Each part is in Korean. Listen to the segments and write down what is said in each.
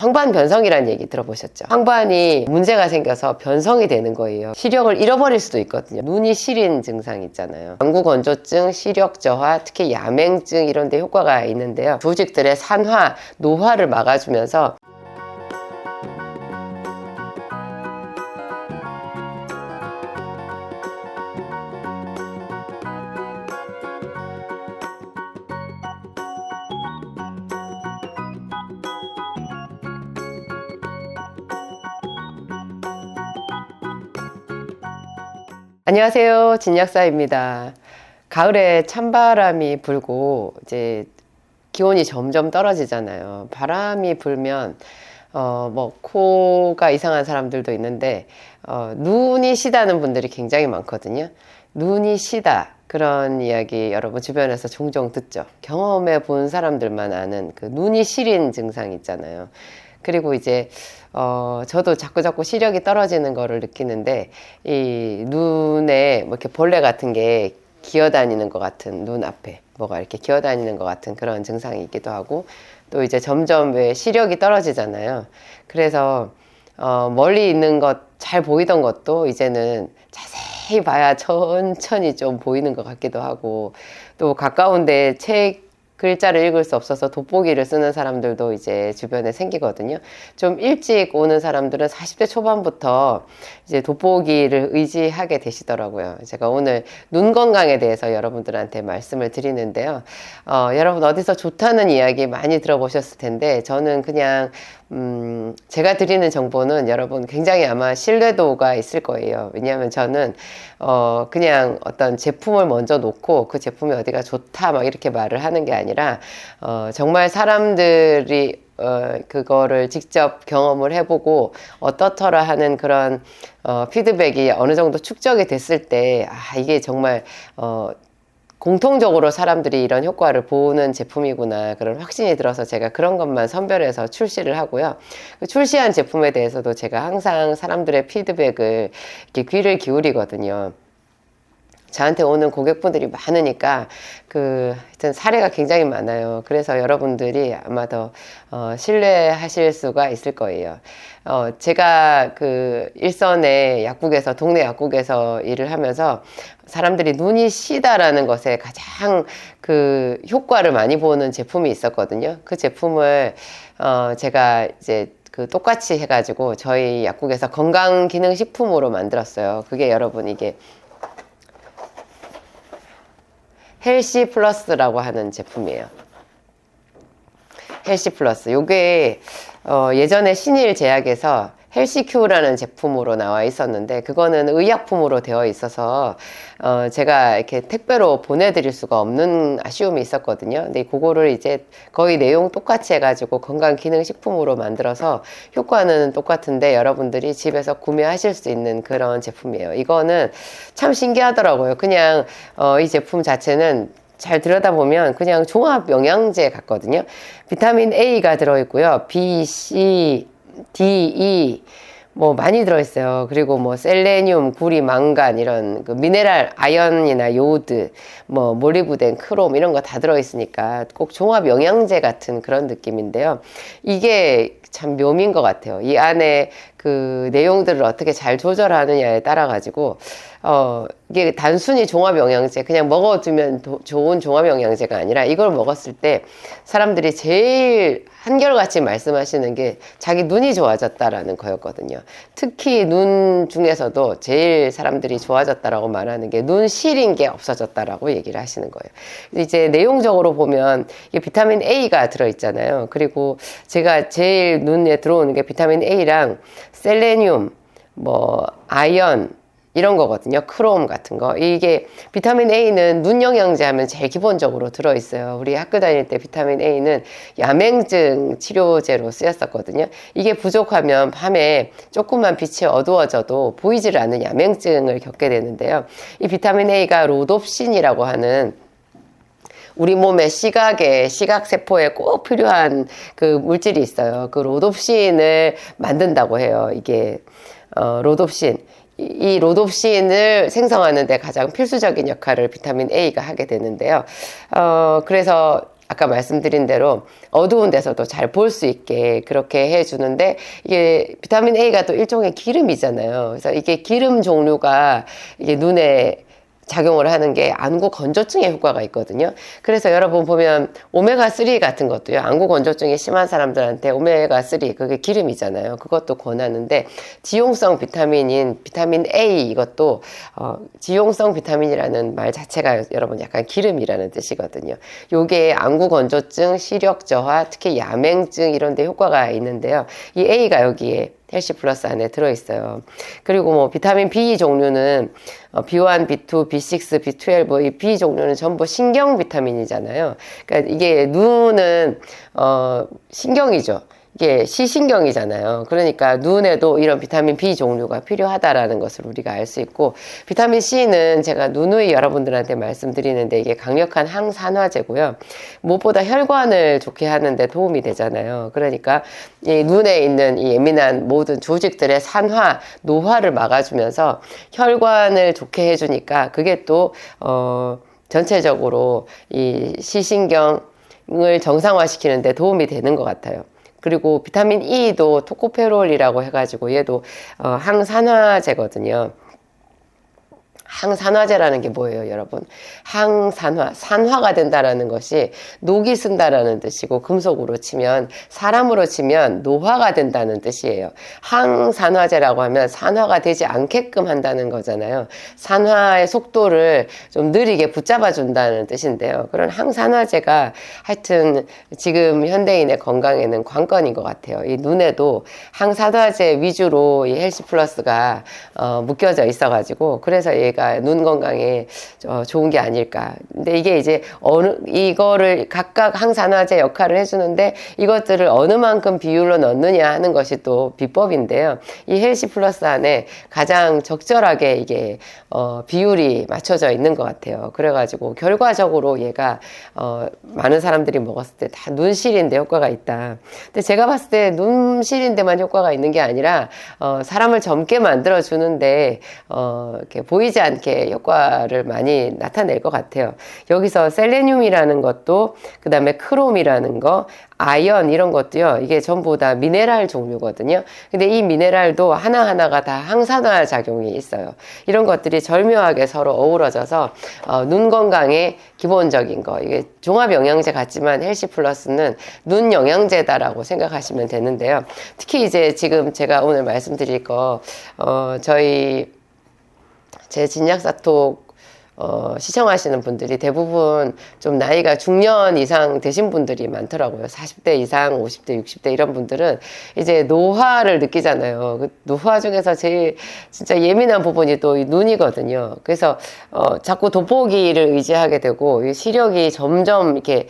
황반 변성이라는 얘기 들어보셨죠? 황반이 문제가 생겨서 변성이 되는 거예요. 시력을 잃어버릴 수도 있거든요. 눈이 시린 증상 있잖아요. 방구 건조증, 시력 저하, 특히 야맹증 이런 데 효과가 있는데요. 조직들의 산화, 노화를 막아주면서 안녕하세요, 진약사입니다. 가을에 찬바람이 불고 이제 기온이 점점 떨어지잖아요. 바람이 불면 코가 이상한 사람들도 있는데 눈이 시다는 분들이 굉장히 많거든요. 눈이 시다, 그런 이야기 여러분 주변에서 종종 듣죠. 경험해 본 사람들만 아는 그 눈이 시린 증상 있잖아요. 그리고 이제 저도 자꾸 시력이 떨어지는 거를 느끼는데, 이 눈에 뭐 이렇게 벌레 같은 게 기어다니는 것 같은, 눈 앞에 뭐가 이렇게 기어다니는 것 같은 그런 증상이 있기도 하고, 또 이제 점점 왜 시력이 떨어지잖아요. 그래서 멀리 있는 것, 잘 보이던 것도 이제는 자세히 봐야 천천히 좀 보이는 것 같기도 하고, 또 가까운데 글자를 읽을 수 없어서 돋보기를 쓰는 사람들도 이제 주변에 생기거든요. 좀 일찍 오는 사람들은 40대 초반부터 이제 돋보기를 의지하게 되시더라고요. 제가 오늘 눈 건강에 대해서 여러분들한테 말씀을 드리는데요. 여러분 어디서 좋다는 이야기 많이 들어보셨을 텐데, 저는 그냥 제가 드리는 정보는 여러분 굉장히 아마 신뢰도가 있을 거예요. 왜냐하면 저는 그냥 어떤 제품을 먼저 놓고 그 제품이 어디가 좋다 막 이렇게 말을 하는 게 아니라 정말 사람들이 그거를 직접 경험을 해보고 어떻더라 하는 그런 피드백이 어느 정도 축적이 됐을 때, 이게 정말 공통적으로 사람들이 이런 효과를 보는 제품이구나, 그런 확신이 들어서 제가 그런 것만 선별해서 출시를 하고요. 그 출시한 제품에 대해서도 제가 항상 사람들의 피드백을 이렇게 귀를 기울이거든요. 저한테 오는 고객분들이 많으니까 하여튼 사례가 굉장히 많아요. 그래서 여러분들이 아마 더 신뢰하실 수가 있을 거예요. 제가 일선의 약국에서, 동네 약국에서 일을 하면서 사람들이 눈이 시다라는 것에 가장 효과를 많이 보는 제품이 있었거든요. 그 제품을 제가 이제 똑같이 해가지고 저희 약국에서 건강기능식품으로 만들었어요. 그게 여러분, 이게 헬시 플러스라고 하는 제품이에요. 헬시 플러스. 요게 예전에 신일 제약에서 헬시큐라는 제품으로 나와 있었는데, 그거는 의약품으로 되어 있어서 제가 이렇게 택배로 보내드릴 수가 없는 아쉬움이 있었거든요. 근데 그거를 이제 거의 내용 똑같이 해가지고 건강기능식품으로 만들어서 효과는 똑같은데 여러분들이 집에서 구매하실 수 있는 그런 제품이에요. 이거는 참 신기하더라고요. 그냥 이 제품 자체는 잘 들여다보면 그냥 종합 영양제 같거든요. 비타민 A가 들어있고요. B, C, D, E 뭐 많이 들어있어요. 그리고 뭐 셀레늄, 구리, 망간 이런 미네랄, 아연이나 요오드, 뭐 몰리브덴, 크롬 이런 거 다 들어있으니까 꼭 종합 영양제 같은 그런 느낌인데요. 이게 참 묘미인 것 같아요. 이 안에 내용들을 어떻게 잘 조절하느냐에 따라 가지고 이게 단순히 종합영양제, 그냥 먹어두면 좋은 종합영양제가 아니라, 이걸 먹었을 때 사람들이 제일 한결같이 말씀하시는 게 자기 눈이 좋아졌다라는 거였거든요. 특히 눈 중에서도 제일 사람들이 좋아졌다라고 말하는 게 눈 시린 게 없어졌다라고 얘기를 하시는 거예요. 이제 내용적으로 보면 이게 비타민 A가 들어있잖아요. 그리고 제가 제일 눈에 들어오는 게 비타민 A랑 셀레늄, 뭐 아연 이런 거거든요. 크롬 같은 거. 이게 비타민 A는 눈 영양제 하면 제일 기본적으로 들어있어요. 우리 학교 다닐 때 비타민 A는 야맹증 치료제로 쓰였었거든요. 이게 부족하면 밤에 조금만 빛이 어두워져도 보이지를 않는 야맹증을 겪게 되는데요. 이 비타민 A가 로놉신이라고 하는 우리 몸의 시각세포에 꼭 필요한 물질이 있어요. 그 로놉신을 만든다고 해요. 이게 로놉신. 이 로놉신을 생성하는 데 가장 필수적인 역할을 비타민 A가 하게 되는데요. 그래서 아까 말씀드린 대로 어두운 데서도 잘 볼 수 있게 그렇게 해주는데, 이게 비타민 A가 또 일종의 기름이잖아요. 그래서 이게 기름 종류가 이게 눈에 작용을 하는 게 안구 건조증에 효과가 있거든요. 그래서 여러분 보면 오메가3 같은 것도요, 안구 건조증이 심한 사람들한테 오메가3, 그게 기름이잖아요. 그것도 권하는데, 지용성 비타민인 비타민 A, 이것도 지용성 비타민이라는 말 자체가 여러분 약간 기름이라는 뜻이거든요. 요게 안구 건조증, 시력 저하, 특히 야맹증 이런 데 효과가 있는데요. 이 A가 여기에 헬시 플러스 안에 들어있어요. 그리고 뭐 비타민 B 종류는 B1, B2, B6, B12, 이 B 종류는 전부 신경 비타민이잖아요. 그러니까 이게 눈은 신경이죠. 이게 시신경이잖아요. 그러니까 눈에도 이런 비타민 B 종류가 필요하다라는 것을 우리가 알 수 있고, 비타민 C는 제가 누누이 여러분들한테 말씀드리는데 이게 강력한 항산화제고요. 무엇보다 혈관을 좋게 하는데 도움이 되잖아요. 그러니까 이 눈에 있는 이 예민한 모든 조직들의 산화, 노화를 막아주면서 혈관을 좋게 해주니까 그게 또 전체적으로 이 시신경을 정상화시키는 데 도움이 되는 것 같아요. 그리고 비타민 E도 토코페롤이라고 해가지고 얘도 항산화제거든요. 항산화제라는 게 뭐예요, 여러분? 항산화, 산화가 된다라는 것이 녹이 쓴다라는 뜻이고, 금속으로 치면, 사람으로 치면 노화가 된다는 뜻이에요. 항산화제라고 하면 산화가 되지 않게끔 한다는 거잖아요. 산화의 속도를 좀 느리게 붙잡아 준다는 뜻인데요. 그런 항산화제가 하여튼 지금 현대인의 건강에는 관건인 것 같아요. 이 눈에도 항산화제 위주로 이 헬시 플러스가 묶여져 있어가지고, 그래서 얘가 눈 건강에 좋은 게 아닐까. 근데 이게 이제 이거를 각각 항산화제 역할을 해주는데, 이것들을 어느 만큼 비율로 넣느냐 하는 것이 또 비법인데요. 이 헬시 플러스 안에 가장 적절하게 이게 비율이 맞춰져 있는 것 같아요. 그래가지고 결과적으로 얘가 많은 사람들이 먹었을 때 다 눈 시린데 효과가 있다. 근데 제가 봤을 때 눈 시린데만 효과가 있는 게 아니라 사람을 젊게 만들어 주는데 이렇게 보이지 않게 효과를 많이 나타낼 것 같아요. 여기서 셀레늄이라는 것도, 그 다음에 크롬이라는 거, 아연 이런 것도요, 이게 전부 다 미네랄 종류거든요. 근데 이 미네랄도 하나하나가 다 항산화 작용이 있어요. 이런 것들이 절묘하게 서로 어우러져서 눈 건강에 기본적인 거, 이게 종합 영양제 같지만 헬시 플러스는 눈 영양제다라고 생각하시면 되는데요. 특히 이제 지금 제가 오늘 말씀드릴 거, 제 진약사톡 시청하시는 분들이 대부분 좀 나이가 중년 이상 되신 분들이 많더라고요. 40대 이상, 50대, 60대 이런 분들은 이제 노화를 느끼잖아요. 그 노화 중에서 제일 진짜 예민한 부분이 또 이 눈이거든요. 그래서 자꾸 돋보기를 의지하게 되고, 이 시력이 점점 이렇게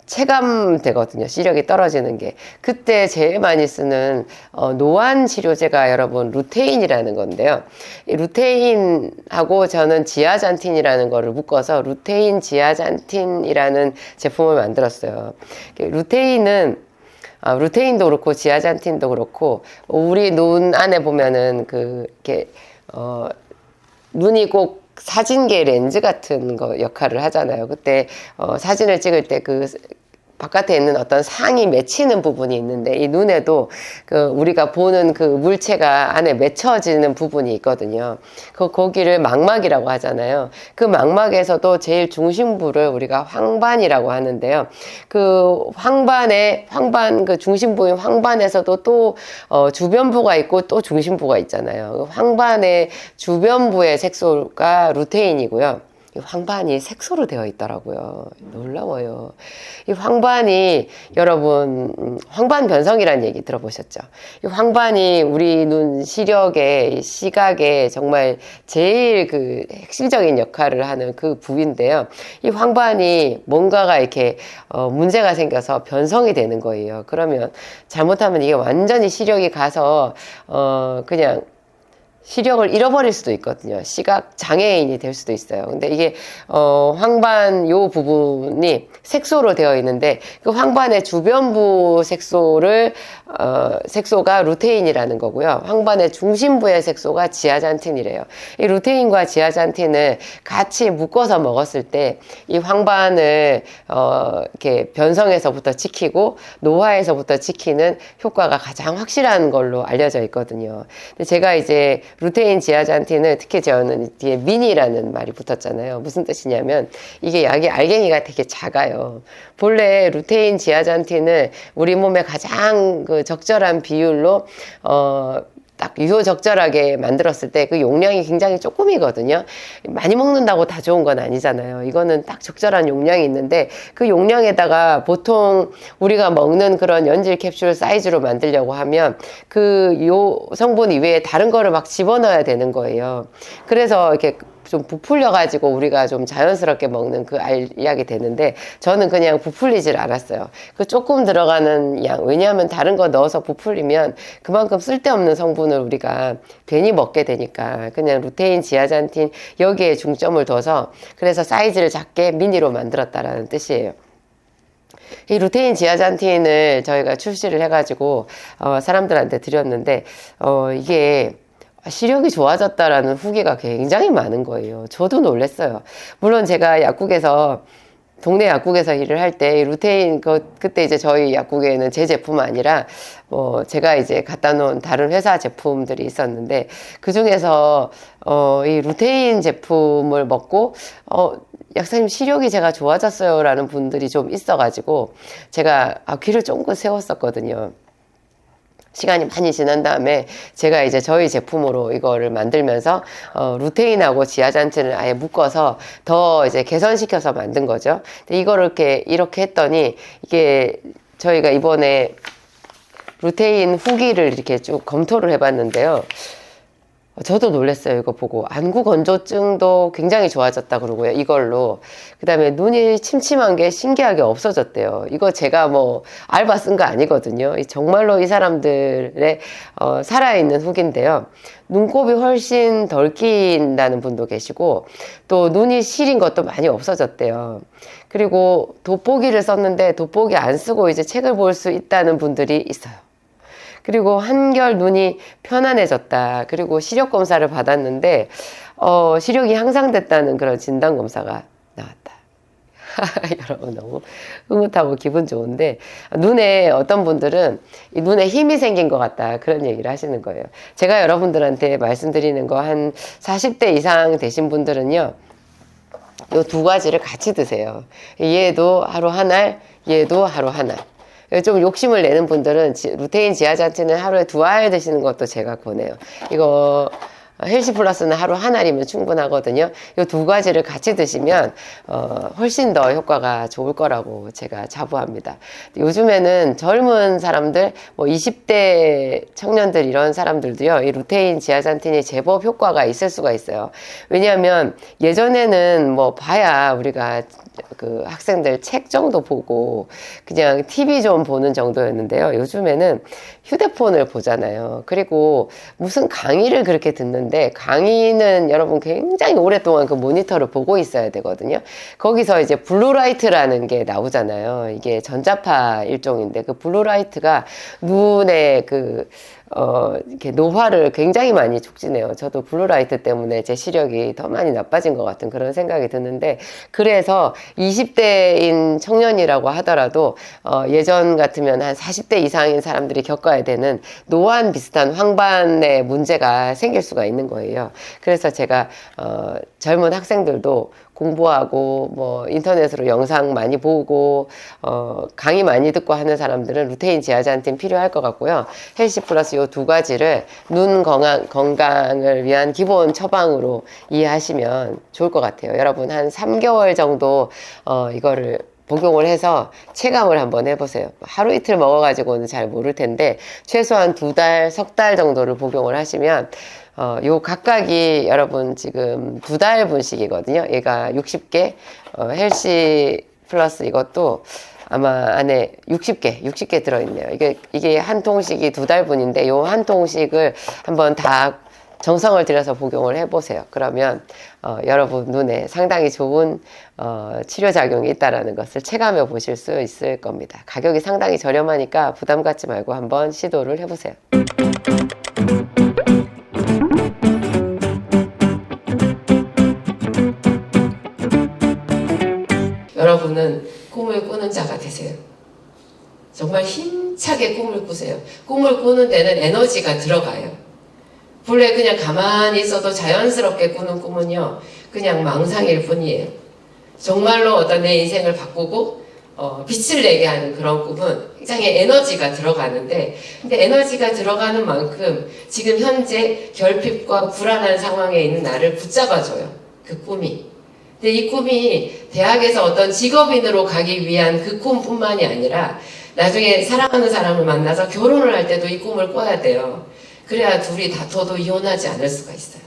체감되거든요. 시력이 떨어지는 게. 그때 제일 많이 쓰는 노안 치료제가 여러분 루테인이라는 건데요. 이 루테인하고 저는 지아잔틴이라는 거를 묶어서 루테인 지아잔틴이라는 제품을 만들었어요. 루테인도 그렇고 지아잔틴도 그렇고, 우리 눈 안에 보면은 눈이 꼭 사진계 렌즈 같은 거 역할을 하잖아요. 그때 사진을 찍을 때 바깥에 있는 어떤 상이 맺히는 부분이 있는데, 이 눈에도 우리가 보는 그 물체가 안에 맺혀지는 부분이 있거든요. 거기를 망막이라고 하잖아요. 그 망막에서도 제일 중심부를 우리가 황반이라고 하는데요. 그 중심부인 황반에서도 또 주변부가 있고 또 중심부가 있잖아요. 그 황반의 주변부의 색소가 루테인이고요. 이 황반이 색소로 되어 있더라고요. 놀라워요. 이 황반이, 여러분, 황반 변성이라는 얘기 들어보셨죠? 이 황반이 우리 눈 시력에, 시각에 정말 제일 핵심적인 역할을 하는 그 부위인데요. 이 황반이 뭔가가 이렇게 문제가 생겨서 변성이 되는 거예요. 그러면 잘못하면 이게 완전히 시력이 가서 그냥 시력을 잃어버릴 수도 있거든요. 시각 장애인이 될 수도 있어요. 근데 이게 황반 요 부분이 색소로 되어 있는데 그 황반의 주변부 색소가 루테인이라는 거고요. 황반의 중심부의 색소가 지아잔틴이래요. 이 루테인과 지아잔틴을 같이 묶어서 먹었을 때 이 황반을 이렇게 변성에서부터 지키고 노화에서부터 지키는 효과가 가장 확실한 걸로 알려져 있거든요. 근데 제가 이제 루테인 지아잔틴을 특히 저는 뒤에 미니라는 말이 붙었잖아요. 무슨 뜻이냐면 이게 약이 알갱이가 되게 작아요. 본래 루테인 지아잔틴을 우리 몸에 가장 그 적절한 비율로 딱 유효적절하게 만들었을 때 그 용량이 굉장히 조금이거든요. 많이 먹는다고 다 좋은 건 아니잖아요. 이거는 딱 적절한 용량이 있는데 그 용량에다가 보통 우리가 먹는 그런 연질 캡슐 사이즈로 만들려고 하면 그 요 성분 이외에 다른 거를 막 집어넣어야 되는 거예요. 그래서 이렇게 좀 부풀려 가지고 우리가 좀 자연스럽게 먹는 그 알약이 되는데 저는 그냥 부풀리질 않았어요. 그 조금 들어가는 양, 왜냐하면 다른 거 넣어서 부풀리면 그만큼 쓸데없는 성분을 우리가 괜히 먹게 되니까 그냥 루테인 지아잔틴 여기에 중점을 둬서 그래서 사이즈를 작게 미니로 만들었다라는 뜻이에요. 이 루테인 지아잔틴을 저희가 출시를 해가지고 사람들한테 드렸는데 이게 시력이 좋아졌다라는 후기가 굉장히 많은 거예요. 저도 놀랐어요. 물론 제가 약국에서 동네 약국에서 일을 할 때 루테인 그때 이제 저희 약국에는 제 제품 아니라 제가 이제 갖다 놓은 다른 회사 제품들이 있었는데 그 중에서 이 루테인 제품을 먹고 약사님 시력이 제가 좋아졌어요라는 분들이 좀 있어가지고 제가 귀를 쫑긋 세웠었거든요. 시간이 많이 지난 다음에 제가 이제 저희 제품으로 이거를 만들면서 루테인하고 지아잔틴을 아예 묶어서 더 이제 개선시켜서 만든 거죠. 근데 이거를 이렇게 했더니 이게 저희가 이번에 루테인 후기를 이렇게 쭉 검토를 해봤는데요. 저도 놀랐어요. 이거 보고 안구 건조증도 굉장히 좋아졌다 그러고요. 이걸로 그 다음에 눈이 침침한 게 신기하게 없어졌대요. 이거 제가 알바 쓴 거 아니거든요. 정말로 이 사람들의 살아있는 후기인데요. 눈곱이 훨씬 덜 낀다는 분도 계시고 또 눈이 시린 것도 많이 없어졌대요. 그리고 돋보기를 썼는데 돋보기 안 쓰고 이제 책을 볼 수 있다는 분들이 있어요. 그리고 한결 눈이 편안해졌다. 그리고 시력 검사를 받았는데 시력이 향상됐다는 그런 진단 검사가 나왔다. 여러분 너무 흐뭇하고 기분 좋은데 눈에 어떤 분들은 눈에 힘이 생긴 것 같다 그런 얘기를 하시는 거예요. 제가 여러분들한테 말씀드리는 거 한 40대 이상 되신 분들은요. 요 두 가지를 같이 드세요. 얘도 하루 한 알, 얘도 하루 한 알. 좀 욕심을 내는 분들은 루테인 지아잔틴은 하루에 2알 드시는 것도 제가 권해요. 이거 헬시 플러스는 하루 한 알이면 충분하거든요. 이 두 가지를 같이 드시면 훨씬 더 효과가 좋을 거라고 제가 자부합니다. 요즘에는 젊은 사람들, 20대 청년들 이런 사람들도요, 이 루테인 지아잔틴이 제법 효과가 있을 수가 있어요. 왜냐하면 예전에는 봐야 우리가 그 학생들 책 정도 보고 그냥 TV 좀 보는 정도였는데요. 요즘에는 휴대폰을 보잖아요. 그리고 무슨 강의를 그렇게 듣는데 강의는 여러분 굉장히 오랫동안 그 모니터를 보고 있어야 되거든요. 거기서 이제 블루라이트라는 게 나오잖아요. 이게 전자파 일종인데 그 블루라이트가 눈에 이렇게 노화를 굉장히 많이 촉진해요. 저도 블루라이트 때문에 제 시력이 더 많이 나빠진 것 같은 그런 생각이 드는데, 그래서 20대인 청년이라고 하더라도 예전 같으면 한 40대 이상인 사람들이 겪어야 되는 노안 비슷한 황반의 문제가 생길 수가 있는 거예요. 그래서 제가 젊은 학생들도 공부하고 인터넷으로 영상 많이 보고 강의 많이 듣고 하는 사람들은 루테인 지아잔틴 필요할 것 같고요. 헬시 플러스 요 두 가지를 눈 건강을 위한 기본 처방으로 이해하시면 좋을 것 같아요. 여러분 한 3개월 정도 이거를 복용을 해서 체감을 한번 해보세요. 하루 이틀 먹어가지고는 잘 모를 텐데 최소한 2달, 석 달 정도를 복용을 하시면 요 각각이 여러분 지금 2달 분씩이거든요. 얘가 60개, 헬시 플러스 이것도 아마 안에 60개 들어있네요. 이게 한 통씩이 2달 분인데 요 한 통씩을 한번 다 정성을 들여서 복용을 해보세요. 그러면 여러분 눈에 상당히 좋은 치료작용이 있다는 것을 체감해 보실 수 있을 겁니다. 가격이 상당히 저렴하니까 부담 갖지 말고 한번 시도를 해보세요. 여러분은 꿈을 꾸는 자가 되세요. 정말 힘차게 꿈을 꾸세요. 꿈을 꾸는 데는 에너지가 들어가요. 본래 그냥 가만히 있어도 자연스럽게 꾸는 꿈은요, 그냥 망상일 뿐이에요. 정말로 어떤 내 인생을 바꾸고 빛을 내게 하는 그런 꿈은 굉장히 에너지가 들어가는데, 근데 에너지가 들어가는 만큼 지금 현재 결핍과 불안한 상황에 있는 나를 붙잡아줘요. 그 꿈이. 근데 이 꿈이 대학에서 어떤 직업인으로 가기 위한 그 꿈뿐만이 아니라 나중에 사랑하는 사람을 만나서 결혼을 할 때도 이 꿈을 꿔야 돼요. 그래야 둘이 다퉈도 이혼하지 않을 수가 있어요.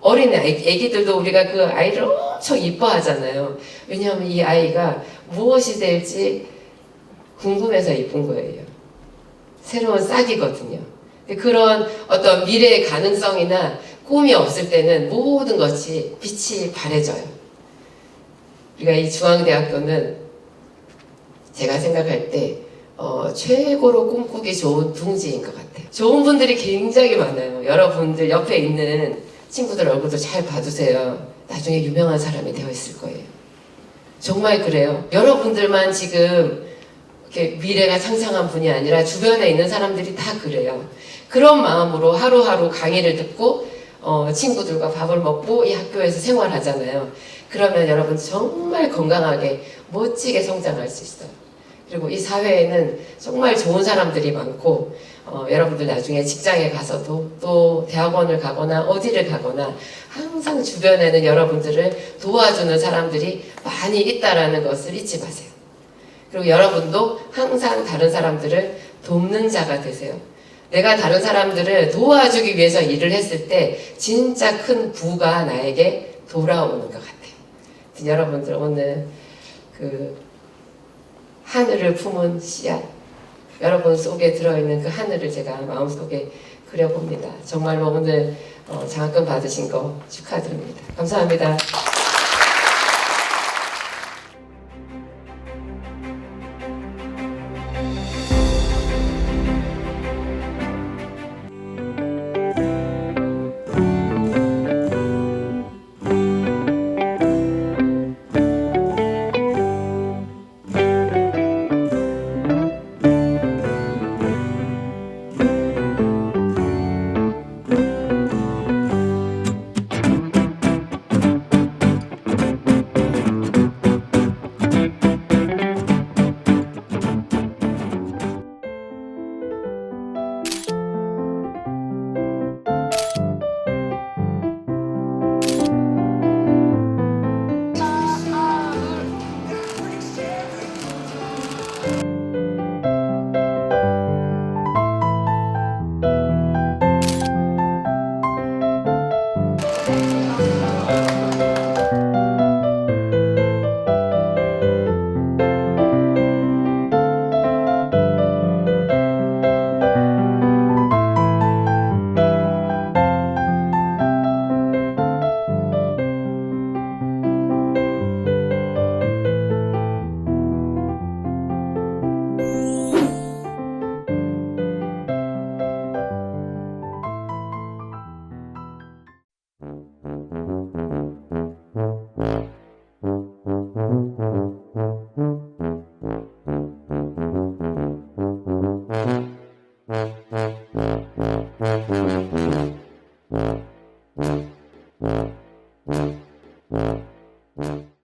어린 애기들도 우리가 그 아이를 엄청 이뻐하잖아요. 왜냐하면 이 아이가 무엇이 될지 궁금해서 이쁜 거예요. 새로운 싹이거든요. 그런 어떤 미래의 가능성이나 꿈이 없을 때는 모든 것이 빛이 바래져요. 우리가 이 중앙대학교는 제가 생각할 때 최고로 꿈꾸기 좋은 둥지인 것 같아요. 좋은 분들이 굉장히 많아요. 여러분들 옆에 있는 친구들 얼굴도 잘 봐주세요. 나중에 유명한 사람이 되어 있을 거예요. 정말 그래요. 여러분들만 지금 이렇게 미래가 창창한 분이 아니라 주변에 있는 사람들이 다 그래요. 그런 마음으로 하루하루 강의를 듣고 친구들과 밥을 먹고 이 학교에서 생활하잖아요. 그러면 여러분 정말 건강하게 멋지게 성장할 수 있어요. 그리고 이 사회에는 정말 좋은 사람들이 많고 여러분들 나중에 직장에 가서도 또 대학원을 가거나 어디를 가거나 항상 주변에는 여러분들을 도와주는 사람들이 많이 있다는 것을 잊지 마세요. 그리고 여러분도 항상 다른 사람들을 돕는 자가 되세요. 내가 다른 사람들을 도와주기 위해서 일을 했을 때 진짜 큰 부가 나에게 돌아오는 것 같아요. 여러분들 오늘 그 하늘을 품은 씨앗, 여러분 속에 들어있는 그 하늘을 제가 마음속에 그려봅니다. 정말로 오늘 장학금 받으신 거 축하드립니다. 감사합니다.